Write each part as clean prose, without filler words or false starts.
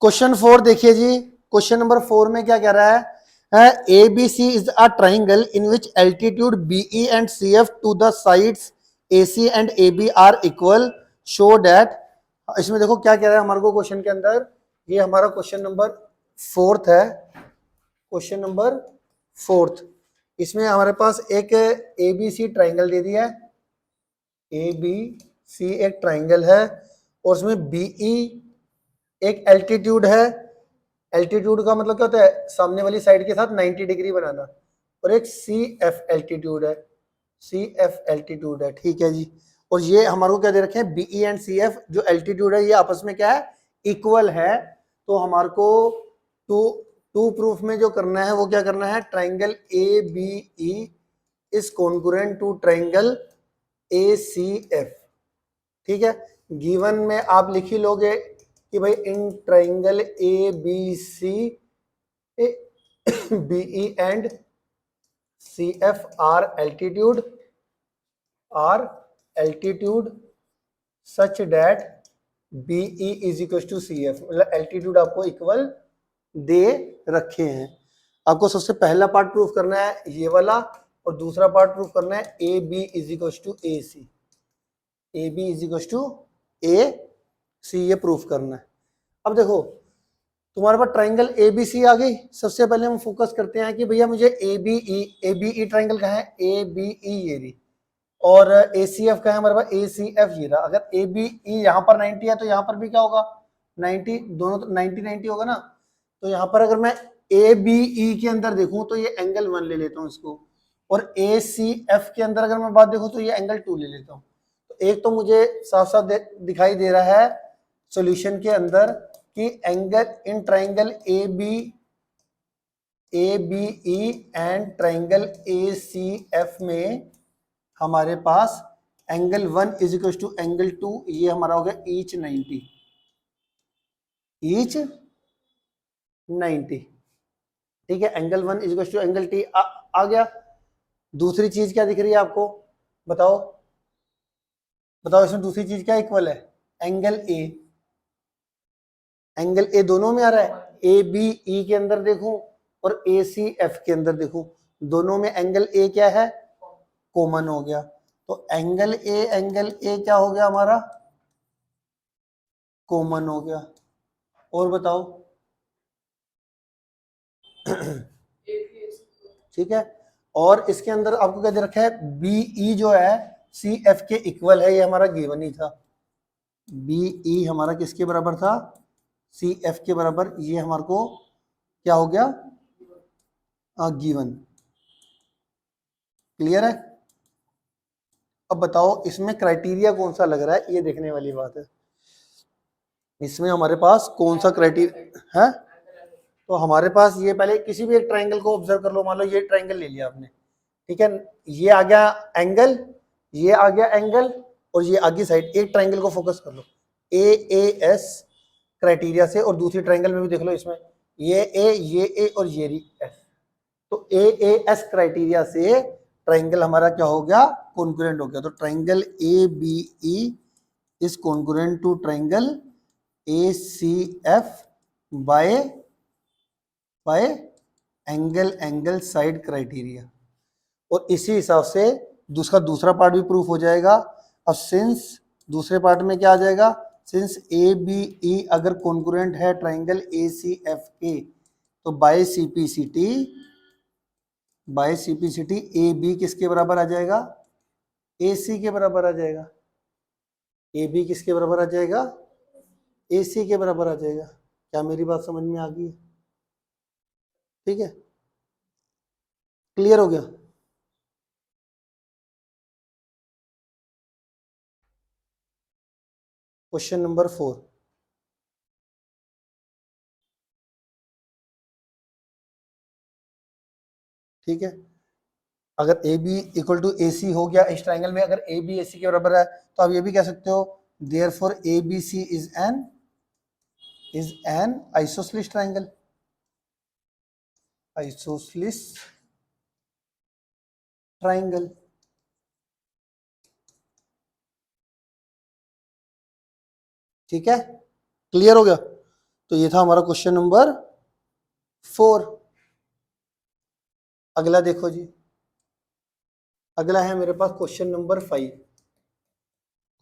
Question 4 देखिए जी। Question number 4 में क्या कह रहा है, A B C is a triangle in which altitude BE and C F to the sides A C and A B are equal, show that. इसमें देखो क्या कह रहा है हमारे को क्वेश्चन के अंदर, ये हमारा क्वेश्चन नंबर 4 है। क्वेश्चन नंबर 4, इसमें हमारे पास एक ए बी सी ट्राइंगल दे दिया है। ए बी सी एक ट्राइंगल है और उसमें बीई एक एल्टीट्यूड है। एल्टीट्यूड का मतलब क्या होता है, सामने वाली साइड के साथ 90 डिग्री बनाना। और एक सी एफ एल्टीट्यूड है, सी एफ एल्टीट्यूड है, ठीक है जी। और ये हमारे को क्या दे रखे हैं, बीई एंड सी एफ जो एल्टीट्यूड है ये आपस में क्या है, इक्वल है। तो हमारे को टू टू प्रूफ में जो करना है वो क्या करना है, triangle A B E is congruent to triangle A C F. ठीक है, गिवन में आप लिख ही लोगे कि भाई in triangle A B C BE and C F are altitude such that BE is equal to C F, मतलब altitude आपको इक्वल दे रखे हैं। आपको सबसे पहला पार्ट प्रूफ करना है ये वाला, और दूसरा पार्ट प्रूफ करना है A B is equal to A C, A B is equal to A C, ये प्रूफ करना है। अब देखो तुम्हारे पास ट्राइंगल ए बी सी आ गई। सबसे पहले हम फोकस करते हैं कि भैया मुझे ए बी ई ट्राइंगल कहाँ है, ए बी ई ये रही, और ए सी एफ का है हमारे पास, ए सी एफ ये रहा। अगर ए बी ई यहाँ पर 90 है तो यहाँ पर भी क्या होगा 90, दोनों 90 होगा ना। तो यहाँ पर अगर मैं ए बी ई के अंदर देखूं तो ये एंगल 1 ले लेता हूँ इसको, और ए सी एफ के अंदर अगर मैं बात देखूं तो ये एंगल 2 ले लेता हूँ। तो एक तो मुझे साफ साफ दिखाई दे रहा है सॉल्यूशन के अंदर कि angle in triangle A B E and triangle A C F में हमारे पास angle 1 is equal to angle 2, ये हमारा हो गया ईच 90, ईच 90। ठीक है, angle 1 is equal to angle T आ गया। दूसरी चीज क्या दिख रही है आपको, बताओ बताओ, इसमें दूसरी चीज क्या इक्वल है, एंगल ए। एंगल ए दोनों में आ रहा है, ए बी ई के अंदर देखूं और ए सी एफ के अंदर देखूं, दोनों में एंगल ए क्या है, कॉमन हो गया। तो एंगल ए क्या हो गया हमारा, कॉमन हो गया। और बताओ ठीक है, और इसके अंदर आपको क्या दे रखा है, बीई जो है सी एफ के इक्वल है, ये हमारा गिवन ही था। बीई हमारा किसके बराबर था, सी एफ के बराबर, ये हमारे को क्या हो गया, गिवन। क्लियर है। अब बताओ इसमें क्राइटेरिया कौन सा लग रहा है, ये देखने वाली बात है। इसमें हमारे पास कौन सा क्राइटेरिया है, तो हमारे पास ये पहले किसी भी एक ट्राइंगल को ऑब्जर्व कर लो। मान लो ये ट्राइंगल ले लिया आपने, ठीक है, ये आ गया एंगल, ये आ गया एंगल, और ये आगे साइड। एक ट्राइंगल को फोकस कर लो ए एस क्राइटेरिया से, और दूसरी ट्राइंगल में भी देख लो, इसमें ये ए और ये एस। तो ए एस क्राइटेरिया से ट्राइंगल हमारा क्या हो गया, कॉन्ग्रुएंट हो गया। तो triangle A B E is congruent to triangle A C F by angle side criteria. और इसी हिसाब से दूसरा पार्ट भी प्रूफ हो जाएगा। अब सिंस दूसरे पार्ट में क्या आ जाएगा, सिंस ए बी ई अगर कॉन्ग्रुएंट है ट्राइंगल ए सी एफ के, तो बाय सीपीसीटी ए बी किसके बराबर आ जाएगा, ए सी के बराबर आ जाएगा। ए बी किसके बराबर आ जाएगा, ए सी के बराबर आ जाएगा। क्या मेरी बात समझ में आ गई, ठीक है, क्लियर हो गया। क्वेश्चन नंबर 4, ठीक है, अगर A B equal to A सी हो गया इस ट्राइंगल में, अगर ए बी ए सी के बराबर है, तो आप ये भी कह सकते हो therefore A B C is an isosceles triangle, isosceles triangle. ठीक है, क्लियर हो गया। तो ये था हमारा क्वेश्चन नंबर 4। अगला देखो जी, अगला है मेरे पास क्वेश्चन नंबर 5।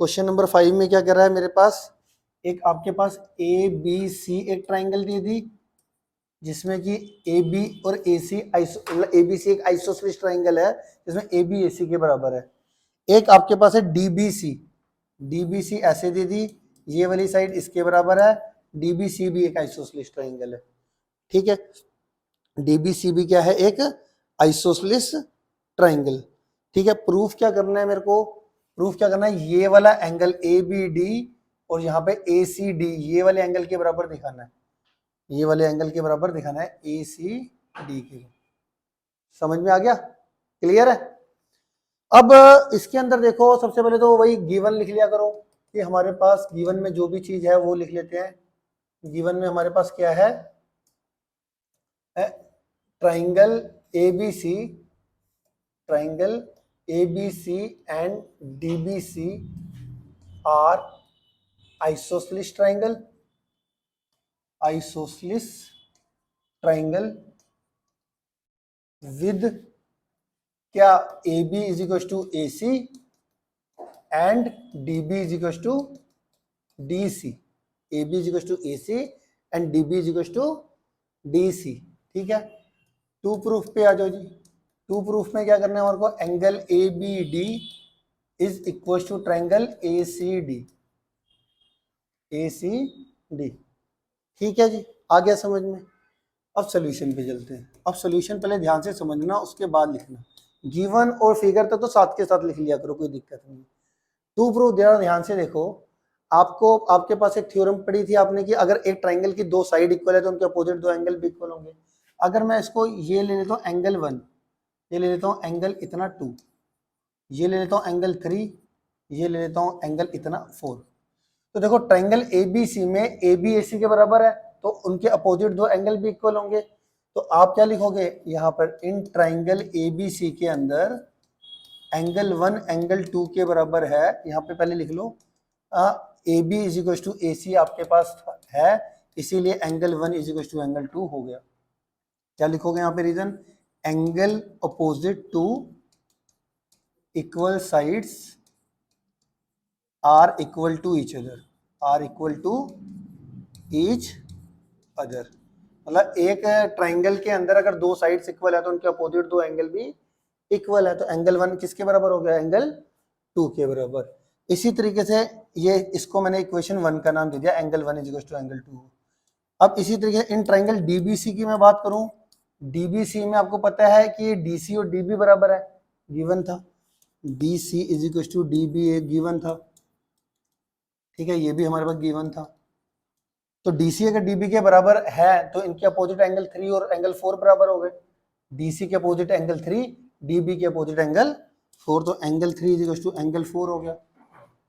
क्वेश्चन नंबर 5 में क्या कर रहा है मेरे पास, एक आपके पास ए बी सी एक ट्राइंगल दी थी, जिसमें कि ए बी और ए सी ए बी सी एक आइसोसेलेस ट्राइंगल है जिसमें ए बी ए सी के बराबर है। एक आपके पास है डी बी सी ऐसे दे दी, ये वाली साइड इसके बराबर है, डी बी सी भी एक आइसोसेलेस ट्राइंगल है। ठीक है, डी बी सी भी क्या है, एक आइसोसेलेस ट्राइंगल। ठीक है, प्रूफ क्या करना है मेरे को, प्रूफ क्या करना है, ये वाला एंगल ए बी डी और यहाँ पे ए सी डी ये वाले एंगल के बराबर दिखाना है, ये वाले एंगल के बराबर दिखाना है ए सी डी के। समझ में आ गया, क्लियर है। अब इसके अंदर देखो, सबसे पहले तो वही गिवन लिख लिया करो कि हमारे पास गिवन में जो भी चीज है वो लिख लेते हैं। गिवन में हमारे पास क्या है, triangle A B C, triangle A B C and D B C are isosceles triangle, isosceles triangle with क्या A B is equal to A C and D B is equal to D C, A B is equal to A C and D B is equal to D C. ठीक है, to proof पे आ जाओ जी। To proof में क्या करना है हमारे को, angle A B D is equal to triangle A C D, A C D. ठीक है जी, आ गया समझ में। अब सोल्यूशन पे चलते हैं। अब सोल्यूशन पहले ध्यान से समझना, उसके बाद लिखना। गिवन और फिगर तक तो साथ के साथ लिख लिया करो, कोई दिक्कत नहीं। टू प्रूफ ध्यान से देखो, आपको आपके पास एक थ्योरम पढ़ी थी आपने कि अगर एक ट्राइंगल की दो साइड इक्वल है तो उनके अपोजिट दो एंगल भी इक्वल होंगे। अगर मैं इसको ये ले लेता हूँ एंगल 1, ये ले लेता हूँ एंगल इतना 2, ये ले लेता हूँ एंगल 3, ये ले लेता हूँ एंगल इतना 4, तो देखो ट्राइंगल ए बी सी में ए बी ए सी के बराबर है तो उनके अपोजिट दो एंगल भी इक्वल होंगे। तो आप क्या लिखोगे यहाँ पर, इन ट्राइंगल ए बी सी के अंदर एंगल 1 एंगल 2 के बराबर है। यहाँ पे पहले लिख लो A B is equal to A C आपके पास है, इसीलिए angle 1 is equal to angle 2 हो गया। क्या लिखोगे यहाँ पे reason, angle opposite to equal sides are equal to each other, are equal to each other. मतलब एक ट्राइंगल के अंदर अगर दो साइड्स इक्वल है तो उनके अपोजिट दो एंगल भी इक्वल है। तो एंगल 1 किसके बराबर हो गया, एंगल 2 के बराबर। इसी तरीके से ये इसको मैंने इक्वेशन 1 का नाम दे दिया, angle 1 is equal to angle 2। अब इसी तरीके से इन ट्राइंगल डीबीसी की मैं बात करूं, डीबीसी में आपको पता है कि डीसी और डीबी बराबर है, गिवन था। DC is equal to DB एक गिवन था। ठीक है, ये भी हमारे पास गिवन था। तो डीसी अगर डीबी के बराबर है तो इनके अपोजिट एंगल 3 और एंगल 4 बराबर हो गए। डीसी के अपोजिट एंगल 3, डीबी के अपोजिट एंगल 4, तो angle 3 is equal to angle 4 हो गया।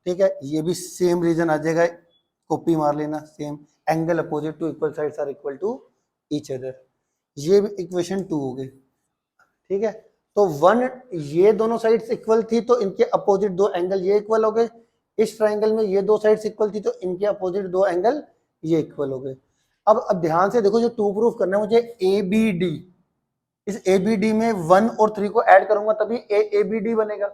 ठीक है, ये भी सेम रीजन आ जाएगा, कॉपी मार लेना, same angle opposite to equal sides are equal to each other. ये भी इक्वेशन 2 हो गई। ठीक है, तो 1 ये दोनों साइड्स इक्वल थी तो इनके अपोजिट दो एंगल ये इक्वल हो गए। इस ट्राइंगल में ये दो साइड्स इक्वल थी तो इनके अपोजिट दो एंगल ये इक्वल हो गए। अब ध्यान से देखो, जो 2 प्रूफ करना है मुझे ए बी डी, इस ए बी डी में 1 और 3 को ऐड करूंगा तभी ए बी डी बनेगा।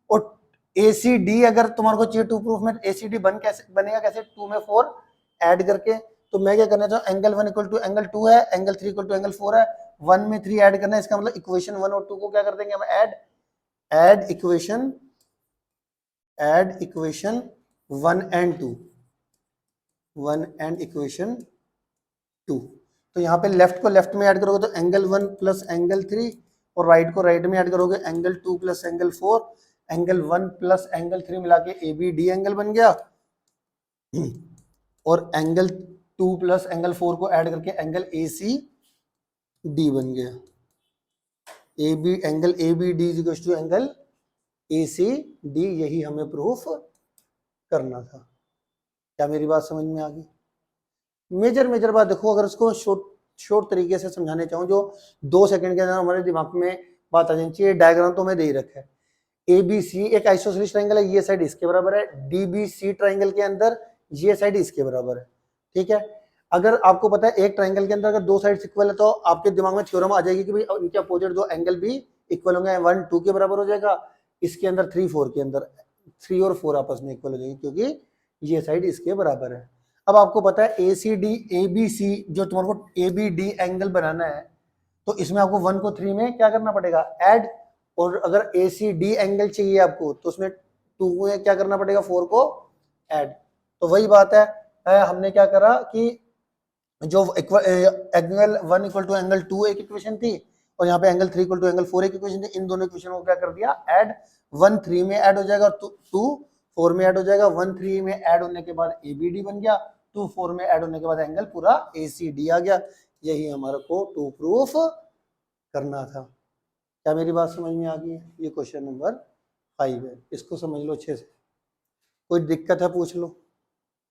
और ए सी डी अगर तुम्हारे को चाहिए 2 प्रूफ में, ए सी डी कैसे बनेगा, कैसे 2 में 4 ऐड करके। तो मैं क्या करना चाहूँ, एंगल 1 इक्वल टू एंगल 2 है, एंगल 3 इक्वल टू एंगल 4 है, 1 में 3 ऐड करना है, इसका मतलब इक्वेशन 1 और 2 को क्या कर देंगे हम add equation 1 and 2, 1 and equation 2। तो यहाँ पे लेफ्ट को लेफ्ट में ऐड करोगे तो एंगल 1 प्लस एंगल 3, और राइट को राइट में ऐड करोगे angle 2 plus angle 4, angle 1 plus angle 3 मिला के ए बी डी एंगल बन गया, और एंगल 2 प्लस एंगल 4 को ऐड करके एंगल ए सी डी बन गया। Angle A B D is equal to angle A C D, यही हमें प्रूफ करना था। क्या मेरी बात समझ में आ गई? मेजर बात देखो, अगर उसको शॉर्ट तरीके से समझाने चाहूँ, जो 2 सेकंड के अंदर हमारे दिमाग में बात आ जानी चाहिए। डायग्राम तो मैं दे ही रखा है। ए बी सी एक आइसोसेलेस ट्राइंगल है, ये साइड इसके बराबर है। डी बी सी ट्राइंगल के अंदर ये साइड इसके बराबर है। ठीक है, अगर आपको पता है एक ट्राइंगल के अंदर अगर दो साइड्स इक्वल है तो आपके दिमाग में थ्योरम आ जाएगी कि भाई इनके अपोजिट दो एंगल भी इक्वल होंगे, 1 2 के बराबर हो जाएगा, इसके अंदर 3 4 के अंदर 3 और 4 आपस में इक्वल हो जाएंगे क्योंकि ये साइड इसके बराबर है। अब आपको पता है ए बी सी जो तुम्हारे को ए बी डी एंगल बनाना है तो इसमें आपको 1 को 3 में क्या करना पड़ेगा, ऐड, और अगर ए सी डी एंगल चाहिए आपको तो उसमें 2 में क्या करना पड़ेगा, 4 को ऐड। तो वही बात है, हमने क्या करा कि जो एंगल 1 इक्वल टू एंगल 2 एक इक्वेशन थी और यहाँ पे एंगल 3 इक्वल टू एंगल 4 एक इक्वेशन थी, इन दोनों इक्वेशन को क्या कर दिया, ऐड। 1 3 में ऐड हो जाएगा, 2 4 में ऐड हो जाएगा, 1 3 में ऐड होने के बाद ए बी डी बन गया, 2 4 में ऐड होने के बाद एंगल पूरा ए सी डी आ गया। यही हमारे को टू प्रूफ करना था। क्या मेरी बात समझ में आ गई है? ये क्वेश्चन नंबर 5 है, इसको समझ लो अच्छे से, कोई दिक्कत है पूछ लो।